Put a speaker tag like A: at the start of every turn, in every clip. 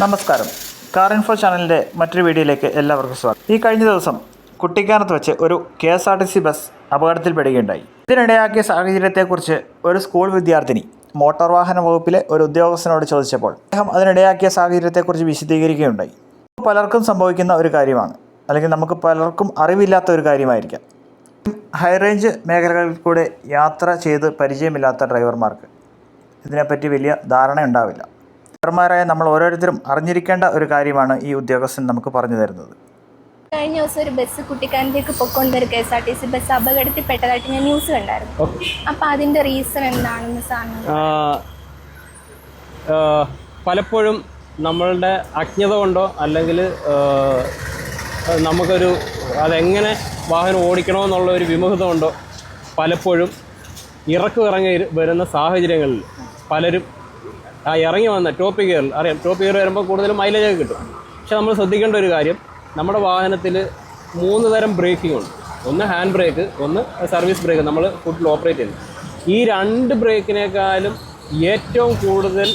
A: നമസ്കാരം. Car info ചാനലിൻ്റെ മറ്റൊരു വീഡിയോയിലേക്ക് എല്ലാവർക്കും സ്വാഗതം. ഈ കഴിഞ്ഞ ദിവസം കുട്ടിക്കാനത്ത് വെച്ച് ഒരു KSRTC ബസ് അപകടത്തിൽപ്പെടുകയുണ്ടായി. ഇതിനിടയാക്കിയ സാഹചര്യത്തെക്കുറിച്ച് ഒരു സ്കൂൾ വിദ്യാർത്ഥിനി മോട്ടോർ വാഹന വകുപ്പിലെ ഒരു ഉദ്യോഗസ്ഥനോട് ചോദിച്ചപ്പോൾ അദ്ദേഹം അതിനിടയാക്കിയ സാഹചര്യത്തെക്കുറിച്ച് വിശദീകരിക്കുകയുണ്ടായി. പലർക്കും സംഭവിക്കുന്ന ഒരു കാര്യമാണ്, അല്ലെങ്കിൽ നമുക്ക് പലർക്കും അറിവില്ലാത്ത ഒരു കാര്യമായിരിക്കാം. ഹൈറേഞ്ച് മേഖലകളിൽ കൂടെ യാത്ര ചെയ്ത് പരിചയമില്ലാത്ത ഡ്രൈവർമാർക്ക് ഇതിനെപ്പറ്റി വലിയ ധാരണ ഉണ്ടാവില്ല. ഡ്രൈവർമാരായ നമ്മൾ ഓരോരുത്തരും അറിഞ്ഞിരിക്കേണ്ട ഒരു കാര്യമാണ് ഈ ഉദ്യോഗസ്ഥൻ നമുക്ക് പറഞ്ഞു തരുന്നത്.
B: കഴിഞ്ഞ ദിവസം ഒരു ബസ് കുട്ടിക്കാനത്തേക്ക് പൊക്കൊണ്ടൊരു KSRTC ബസ് അപകടത്തിൽപ്പെട്ടതായിട്ട് ഞാൻ ന്യൂസ് കണ്ടായിരുന്നു. അപ്പം അതിൻ്റെ റീസൺ എന്താണെന്ന് സാറിന്?
C: പലപ്പോഴും നമ്മളുടെ അജ്ഞത കൊണ്ടോ അല്ലെങ്കിൽ നമുക്കൊരു അതെങ്ങനെ വാഹനം ഓടിക്കണമെന്നുള്ള ഒരു വിമുഖത കൊണ്ടോ പലപ്പോഴും ഇറങ്ങി വരുന്ന സാഹചര്യങ്ങളിൽ പലരും ആ ഇറങ്ങി വന്ന ടോപ്പ് ഗിയറിൽ അറിയാം, ടോപ്പ് ഗിയർ വരുമ്പോൾ കൂടുതലും മൈലേജൊക്കെ കിട്ടും. പക്ഷെ നമ്മൾ ശ്രദ്ധിക്കേണ്ട ഒരു കാര്യം, നമ്മുടെ വാഹനത്തിൽ 3 തരം ബ്രേക്കിംഗ് ഉണ്ട്. ഒന്ന് ഹാൻഡ് ബ്രേക്ക്, ഒന്ന് സർവീസ് ബ്രേക്ക്, നമ്മൾ ഫുഡിൽ ഓപ്പറേറ്റ് ചെയ്യുന്നത്. ഈ 2 ബ്രേക്കിനേക്കാളും ഏറ്റവും കൂടുതൽ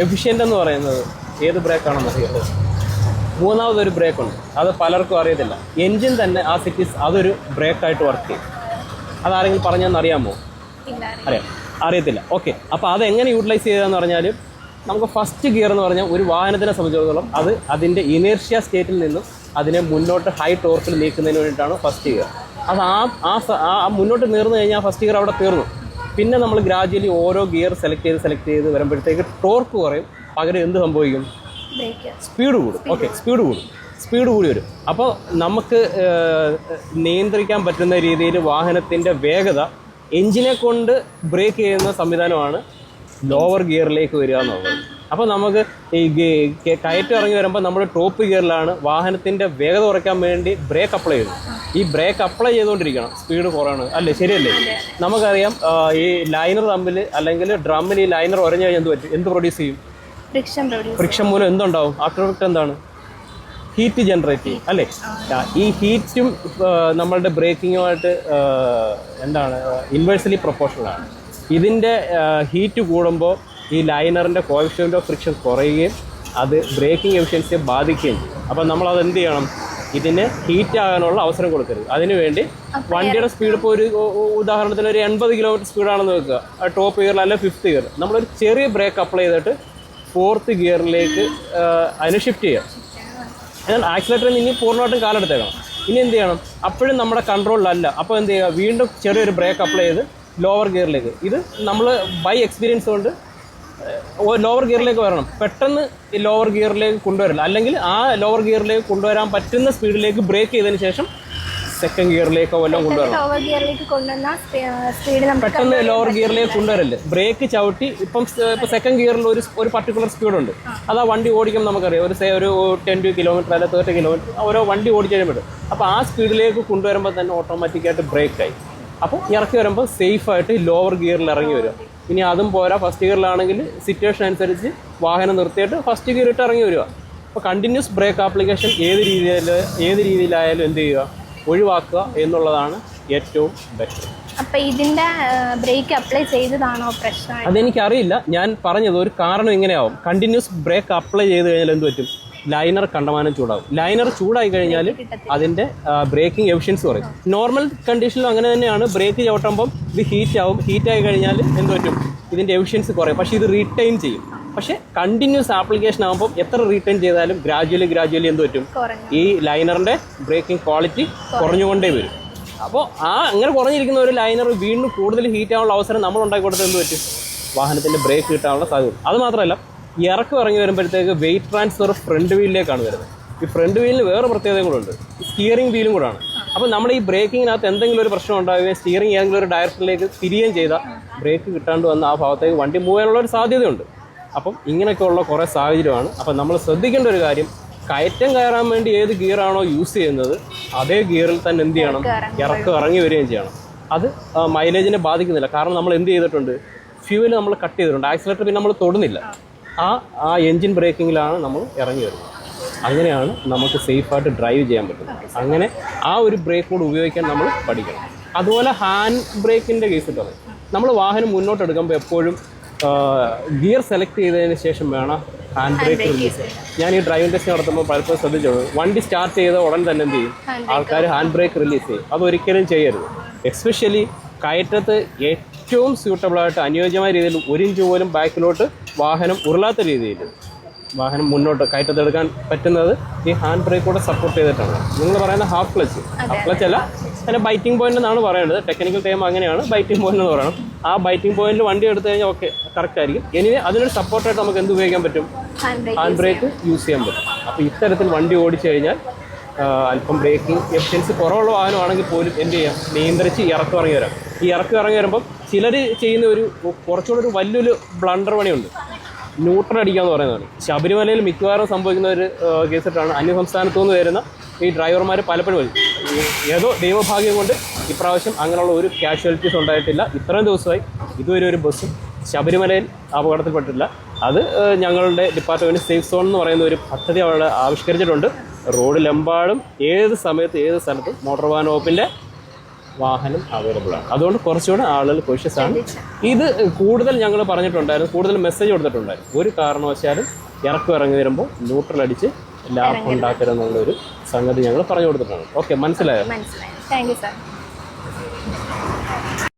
C: എഫിഷ്യൻ്റ് എന്ന് പറയുന്നത് ഏത് ബ്രേക്കാണെന്ന് അറിയാം. മൂന്നാമതൊരു ബ്രേക്കുണ്ട്, അത് പലർക്കും അറിയത്തില്ല. എൻജിൻ തന്നെ ആ സിറ്റീസ് അതൊരു ബ്രേക്കായിട്ട് വർക്ക് ചെയ്യും. അതാരെങ്കിലും പറഞ്ഞതെന്ന് അറിയാമോ? അറിയത്തില്ല. ഓക്കെ, അപ്പോൾ അതെങ്ങനെ യൂട്ടിലൈസ് ചെയ്തതെന്ന് പറഞ്ഞാൽ, നമുക്ക് ഫസ്റ്റ് ഗിയർ എന്ന് പറഞ്ഞാൽ ഒരു വാഹനത്തിനെ സംബന്ധിച്ചിടത്തോളം അത് അതിൻ്റെ ഇനേർഷ്യ സ്റ്റേറ്റിൽ നിന്നും അതിനെ മുന്നോട്ട് ഹൈ ടോർക്കിൽ നീക്കുന്നതിന് വേണ്ടിയിട്ടാണ് ഫസ്റ്റ് ഗിയർ. അത് ആ മുന്നോട്ട് നീർന്നു കഴിഞ്ഞാൽ ഫസ്റ്റ് ഗിയർ അവിടെ തീർന്നു. പിന്നെ നമ്മൾ ഗ്രാജുവലി ഓരോ ഗിയർ സെലക്ട് ചെയ്ത് വരുമ്പോഴത്തേക്ക് ടോർക്ക് കുറയും, പകരം എന്ത് സംഭവിക്കും? സ്പീഡ് കൂടും. ഓക്കെ, സ്പീഡ് കൂടി വരും. അപ്പോൾ നമുക്ക് നിയന്ത്രിക്കാൻ പറ്റുന്ന രീതിയിൽ വാഹനത്തിൻ്റെ വേഗത എഞ്ചിനെ കൊണ്ട് ബ്രേക്ക് ചെയ്യുന്ന സംവിധാനമാണ് ലോവർ ഗിയറിലേക്ക് വരിക എന്നുള്ളത്. അപ്പോൾ നമുക്ക് ഈ കയറ്റം ഇറങ്ങി വരുമ്പോൾ നമ്മൾ ടോപ്പ് ഗിയറിലാണ് വാഹനത്തിൻ്റെ വേഗത കുറയ്ക്കാൻ വേണ്ടി ബ്രേക്ക് അപ്ലൈ ചെയ്യുന്നത്. ഈ ബ്രേക്ക് അപ്ലൈ ചെയ്തുകൊണ്ടിരിക്കണം, സ്പീഡ് കുറയാണ്, അല്ലേ? ശരിയല്ലേ? നമുക്കറിയാം, ഈ ലൈനർ തമ്മിൽ അല്ലെങ്കിൽ ഡ്രമ്മിൽ ഈ ലൈനർ ഉരഞ്ഞു കഴിഞ്ഞാൽ എന്ത് പ്രൊഡ്യൂസ് ചെയ്യും? ഫ്രിക്ഷൻ മൂലം എന്തുണ്ടാവും? ആഫ്റ്റർ എഫക്റ്റ് എന്താണ്? ഹീറ്റ് ജനറേറ്റ് ചെയ്യും, അല്ലേ? ഈ ഹീറ്റും നമ്മളുടെ ബ്രേക്കിങ്ങുമായിട്ട് എന്താണ് ഇൻവേഴ്സ്ലി പ്രൊപ്പോർഷണലാണ്. ഇതിൻ്റെ ഹീറ്റ് കൂടുമ്പോൾ ഈ ലൈനറിൻ്റെ കോഎഫിഷ്യൻ്റ് ഓഫ് ഫ്രിക്ഷൻ കുറയുകയും അത് ബ്രേക്കിംഗ് എഫിഷ്യൻസിയെ ബാധിക്കുകയും ചെയ്യും. അപ്പം നമ്മളത് എന്ത് ചെയ്യണം? ഇതിന് ഹീറ്റ് ആകാനുള്ള അവസരം കൊടുക്കരുത്. അതിനുവേണ്ടി വണ്ടിയുടെ സ്പീഡ് ഇപ്പോൾ ഒരു ഉദാഹരണത്തിന് ഒരു 80 കിലോമീറ്റർ സ്പീഡാണെന്ന് വെക്കുക, ടോപ്പ് ഗിയറിൽ അല്ലെങ്കിൽ 5th ഗിയർ. നമ്മളൊരു ചെറിയ ബ്രേക്ക് അപ്ലൈ ചെയ്തിട്ട് 4th ഗിയറിലേക്ക് അതിന് ഷിഫ്റ്റ് ചെയ്യാം. എന്നാൽ ആക്സിലേറ്ററിൽ ഇനി പൂർണ്ണമായിട്ടും കാലെടുത്തേക്കണം. ഇനി എന്ത് ചെയ്യണം? അപ്പോഴും നമ്മുടെ കൺട്രോളിലല്ല. അപ്പോൾ എന്ത് ചെയ്യുക? വീണ്ടും ചെറിയൊരു ബ്രേക്ക് അപ്ലൈ ചെയ്ത് ലോവർ ഗിയറിലേക്ക്. ഇത് നമ്മൾ ബൈ എക്സ്പീരിയൻസ് കൊണ്ട് ലോവർ ഗിയറിലേക്ക് വരണം. പെട്ടെന്ന് ഈ ലോവർ ഗിയറിലേക്ക് കൊണ്ടുവരില്ല, അല്ലെങ്കിൽ ആ ലോവർ ഗിയറിലേക്ക് കൊണ്ടുവരാൻ പറ്റുന്ന സ്പീഡിലേക്ക് ബ്രേക്ക് ചെയ്തതിന് ശേഷം സെക്കൻഡ് ഗിയറിലേക്കോ വല്ലതും കൊണ്ടുവരണം. പെട്ടെന്ന് ലോവർ ഗിയറിലേക്ക് കൊണ്ടുവരല്ലേ, ബ്രേക്ക് ചവിട്ടി. ഇപ്പോൾ സെക്കൻഡ് ഗിയറിൽ ഒരു പർട്ടിക്കുലർ സ്പീഡുണ്ട്. അത് ആ വണ്ടി ഓടിക്കുമ്പോൾ നമുക്കറിയാം, ഒരു 10 കിലോമീറ്റർ അല്ലെങ്കിൽ 30 കിലോമീറ്റർ ഓരോ വണ്ടി ഓടിച്ചു കഴിയുമ്പോൾ അപ്പോൾ ആ സ്പീഡിലേക്ക് കൊണ്ടുവരുമ്പോൾ തന്നെ ഓട്ടോമാറ്റിക്കായിട്ട് ബ്രേക്കായി. അപ്പോൾ ഇറക്കി വരുമ്പോൾ സേഫായിട്ട് ലോവർ ഗിയറിൽ ഇറങ്ങി വരിക. ഇനി അതും പോരാ, ഫസ്റ്റ് ഗിയറിലാണെങ്കിൽ സിറ്റുവേഷൻ അനുസരിച്ച് വാഹനം നിർത്തിയിട്ട് ഫസ്റ്റ് ഗിയർ ഇട്ട് ഇറങ്ങി വരിക. അപ്പോൾ കണ്ടിന്യൂസ് ബ്രേക്ക് ആപ്ലിക്കേഷൻ ഏത് രീതിയിലായാലും എന്ത് ചെയ്യുക? ഒഴിവാക്കുക എന്നുള്ളതാണ് ഏറ്റവും ബെറ്റർ.
B: അപ്പോൾ ഇതിൻ്റെ ബ്രേക്ക് അപ്ലൈ ചെയ്തതാണോ പ്രശ്നം?
C: അതെനിക്കറിയില്ല. ഞാൻ പറഞ്ഞത് ഒരു കാരണം ഇങ്ങനെയാവും. കണ്ടിന്യൂസ് ബ്രേക്ക് അപ്ലൈ ചെയ്ത് കഴിഞ്ഞാൽ എന്ത് പറ്റും? ലൈനർ കണ്ടമാനം ചൂടാകും. ലൈനർ ചൂടായി കഴിഞ്ഞാൽ അതിൻ്റെ ബ്രേക്കിംഗ് എഫിഷ്യൻസി കുറയും. നോർമൽ കണ്ടീഷനിലും അങ്ങനെ തന്നെയാണ്. ബ്രേക്ക് ചവിട്ടുമ്പം ഇത് ഹീറ്റായി കഴിഞ്ഞാൽ എന്ത് പറ്റും? ഇതിൻ്റെ എഫിഷ്യൻസി കുറയും. പക്ഷേ ഇത് റീറ്റെയിൻ ചെയ്യും. പക്ഷേ കണ്ടിന്യൂസ് ആപ്ലിക്കേഷൻ ആകുമ്പോൾ എത്ര റീറ്റെയിൻ ചെയ്താലും ഗ്രാജുവലി എന്ത് പറ്റും? ഈ ലൈനറിൻ്റെ ബ്രേക്കിംഗ് ക്വാളിറ്റി കുറഞ്ഞുകൊണ്ടേ വരും. അപ്പോൾ അങ്ങനെ കുറഞ്ഞിരിക്കുന്ന ഒരു ലൈനർ വീണ്ടും കൂടുതൽ ഹീറ്റ് ആവാനുള്ള അവസരം നമ്മൾ ഉണ്ടാക്കി കൊടുത്താൽ എന്ത് പറ്റും? വാഹനത്തിൻ്റെ ബ്രേക്ക് കിട്ടാനുള്ള സാധ്യത. അതുമാത്രമല്ല, ഇറങ്ങി വരുമ്പോഴത്തേക്ക് വെയിറ്റ് ട്രാൻസ്ഫർ ഫ്രണ്ട് വീലിലേക്കാണ് വരുന്നത്. ഈ ഫ്രണ്ട് വീലിന് വേറെ പ്രത്യേകതയും കൂടെ ഉണ്ട്, സ്റ്റിയറിംഗ് വീലും കൂടാണ്. അപ്പോൾ നമ്മൾ ഈ ബ്രേക്കിങ്ങിനകത്ത് എന്തെങ്കിലും ഒരു പ്രശ്നം ഉണ്ടാവുകയും സ്റ്റിയറിംഗ് ഏതെങ്കിലും ഒരു ഡയറക്ഷനിലേക്ക് തിരിയുകയും ചെയ്താൽ ബ്രേക്ക് കിട്ടാണ്ട് വന്ന ആ ഭാഗത്തേക്ക് വണ്ടി മൂവ് ചെയ്യാനുള്ള ഒരു സാധ്യതയുണ്ട്. അപ്പം ഇങ്ങനെയൊക്കെയുള്ള കുറേ സാഹചര്യമാണ്. അപ്പം നമ്മൾ ശ്രദ്ധിക്കേണ്ട ഒരു കാര്യം, കയറ്റം കയറാൻ വേണ്ടി ഏത് ഗിയറാണോ യൂസ് ചെയ്യുന്നത് അതേ ഗിയറിൽ തന്നെ എന്ത് ചെയ്യണം? ഇറങ്ങി വരികയും ചെയ്യണം. അത് മൈലേജിനെ ബാധിക്കുന്നില്ല. കാരണം നമ്മൾ എന്ത് ചെയ്തിട്ടുണ്ട്? ഫ്യൂവൽ നമ്മൾ കട്ട് ചെയ്തിട്ടുണ്ട്. ആക്സിലേറ്റർ പിന്നെ നമ്മൾ തൊടുന്നില്ല. ആ എൻജിൻ ബ്രേക്കിങ്ങിലാണ് നമ്മൾ ഇറങ്ങി വരുന്നത്. അങ്ങനെയാണ് നമുക്ക് സേഫായിട്ട് ഡ്രൈവ് ചെയ്യാൻ പറ്റുന്നത്. അങ്ങനെ ആ ഒരു ബ്രേക്ക് കൂടെ ഉപയോഗിക്കാൻ നമ്മൾ പഠിക്കണം. അതുപോലെ ഹാൻഡ് ബ്രേക്കിൻ്റെ കേസ് നമ്മൾ വാഹനം മുന്നോട്ടെടുക്കുമ്പോൾ എപ്പോഴും ഗിയർ സെലക്ട് ചെയ്തതിന് ശേഷം വേണം ഹാൻഡ് ബ്രേക്ക് റിലീസ്. ഞാൻ ഈ ഡ്രൈവിംഗ് ടെസ്റ്റ് നടത്തുമ്പോൾ പലപ്പോഴും ശ്രദ്ധിച്ചോളൂ, വണ്ടി സ്റ്റാർട്ട് ചെയ്ത ഉടൻ തന്നെ എന്ത് ചെയ്യും, ആൾക്കാർ ഹാൻഡ് ബ്രേക്ക് റിലീസ് ചെയ്യും. അതൊരിക്കലും ചെയ്യരുത്. എസ്പെഷ്യലി കയറ്റത്ത് ഏറ്റവും സ്യൂട്ടബിളായിട്ട് അനുയോജ്യമായ രീതിയിൽ 1 ഇഞ്ച് പോലും ബാക്കിലോട്ട് വാഹനം ഉരുളാത്ത രീതിയിൽ വാഹനം മുന്നോട്ട് കയറ്റത്തെടുക്കാൻ പറ്റുന്നത് ഈ ഹാൻഡ് ബ്രേക്ക് കൂടെ സപ്പോർട്ട് ചെയ്തിട്ടാണ്. നിങ്ങൾ പറയുന്ന ഹാഫ് ക്ലച്ച് അല്ല, അതിന് ബൈറ്റിംഗ് പോയിന്റ് എന്നാണ് പറയുന്നത്. ടെക്നിക്കൽ ടൈം അങ്ങനെയാണ്, ബൈറ്റിംഗ് പോയിന്റ് എന്ന് പറയണം. ആ ബൈറ്റിംഗ് പോയിന്റിൽ വണ്ടി എടുത്തു കഴിഞ്ഞാൽ ഓക്കെ കറക്റ്റ് ആയിരിക്കും. ഇനി അതിനൊരു സപ്പോർട്ടായിട്ട് നമുക്ക് എന്ത് ഉപയോഗിക്കാൻ പറ്റും, ഹാൻഡ് ബ്രേക്ക് യൂസ് ചെയ്യാൻ പറ്റും. അപ്പോൾ ഇത്തരത്തിൽ വണ്ടി ഓടിച്ചു കഴിഞ്ഞാൽ അല്പം ബ്രേക്കിംഗ് എഫിഷ്യൻസി കുറവുള്ള വാഹനമാണെങ്കിൽ പോലും എന്ത് ചെയ്യാം, നിയന്ത്രിച്ച് ഇറക്കം ഇറങ്ങി വരാം. ഈ ഇറക്കം ഇറങ്ങി വരുമ്പം ചിലർ ചെയ്യുന്ന കുറച്ചുകൂടി ഒരു വലിയൊരു ബ്ലണ്ടർ പണിയുണ്ട്, ന്യൂട്രൽ അടിക്കുക എന്ന് പറയുന്നതാണ്. ശബരിമലയിൽ മിക്കവാറും സംഭവിക്കുന്ന ഒരു കേസിട്ടാണ്. അന്യസംസ്ഥാനത്തു നിന്ന് വരുന്ന ഈ ഡ്രൈവർമാർ പലപ്പോഴും ഏതോ ദൈവഭാഗ്യം കൊണ്ട് ഇപ്രാവശ്യം അങ്ങനെയുള്ള ഒരു കാഷ്വാലിറ്റീസ് ഉണ്ടായിട്ടില്ല. ഇത്രയും ദിവസമായി ഇതുവരെ ഒരു ബസ്സും ശബരിമലയിൽ അപകടത്തിൽപ്പെട്ടില്ല. അത് ഞങ്ങളുടെ ഡിപ്പാർട്ട്മെൻറ്റ് സേഫ് സോൺ എന്ന് പറയുന്ന ഒരു പദ്ധതി അവിടെ ആവിഷ്കരിച്ചിട്ടുണ്ട്. റോഡിലെമ്പാടും ഏത് സമയത്ത് ഏത് സ്ഥലത്തും മോട്ടോർ വാഹന വകുപ്പിൻ്റെ വാഹനം അവൈലബിൾ ആണ്. അതുകൊണ്ട് കുറച്ചുകൂടെ ആളുകൾ കോഷ്യസ് ആണ്. ഇത് കൂടുതൽ ഞങ്ങൾ പറഞ്ഞിട്ടുണ്ടായിരുന്നു, കൂടുതൽ മെസ്സേജ് കൊടുത്തിട്ടുണ്ടായിരുന്നു. ഒരു കാരണവശാലും ഇറക്കം ഇറങ്ങി വരുമ്പോൾ ന്യൂട്രൽ അടിച്ച് ലാഭം ഉണ്ടാക്കരുതെന്നുള്ളൊരു സംഗതി ഞങ്ങൾ പറഞ്ഞു കൊടുത്തിട്ടാണ്. ഓക്കെ, മനസ്സിലായോ?
B: മനസ്സിലായി. Thank you sir.